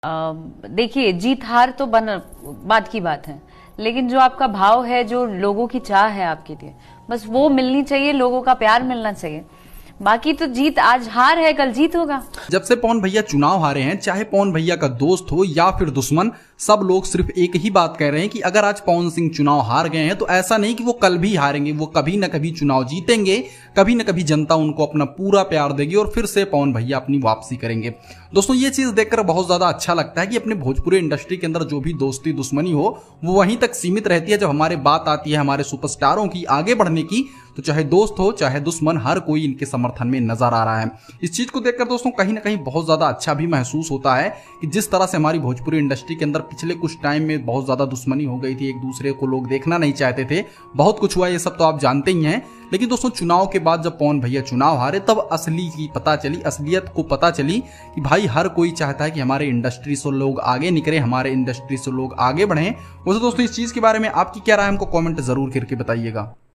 देखिए, जीत हार तो बात की बात है, लेकिन जो आपका भाव है, जो लोगों की चाह है आपके लिए, बस वो मिलनी चाहिए, लोगों का प्यार मिलना चाहिए। बाकी तो जीत, आज हार है कल जीत होगा। जब से पवन भैया चुनाव हारे हैं, चाहे पवन भैया का दोस्त हो या फिर दुश्मन, सब लोग सिर्फ एक ही बात कह रहे हैं कि अगर आज पवन सिंह चुनाव हार गए हैं तो ऐसा नहीं कि वो कल भी हारेंगे, वो कभी ना कभी चुनाव जीतेंगे, कभी ना कभी जनता उनको अपना पूरा प्यार देगी और फिर से पवन भैया अपनी वापसी करेंगे। दोस्तों, ये चीज देखकर बहुत ज्यादा अच्छा लगता है कि अपने भोजपुरी इंडस्ट्री के अंदर जो भी दोस्ती दुश्मनी हो वो वहीं तक सीमित रहती है। जब हमारे बात आती है हमारे सुपरस्टारों की आगे बढ़ने की, तो चाहे दोस्त हो चाहे दुश्मन, हर कोई इनके समर्थन में नजर आ रहा है। इस चीज को देखकर दोस्तों कहीं ना कहीं बहुत ज्यादा अच्छा भी महसूस होता है कि जिस तरह से हमारी भोजपुरी इंडस्ट्री के अंदर पिछले कुछ टाइम में बहुत ज्यादा दुश्मनी हो गई थी, एक दूसरे को लोग देखना नहीं चाहते थे, बहुत कुछ हुआ, ये सब तो आप जानते ही हैं। लेकिन दोस्तों, चुनाव के बाद जब पवन भैया चुनाव हारे, तब असलियत को पता चली कि भाई हर कोई चाहता है कि हमारे इंडस्ट्री से लोग आगे निकले, हमारे इंडस्ट्री से लोग आगे बढ़ें। वैसे दोस्तों, इस चीज के बारे में आपकी क्या राय, हमको कमेंट जरूर करके बताइएगा।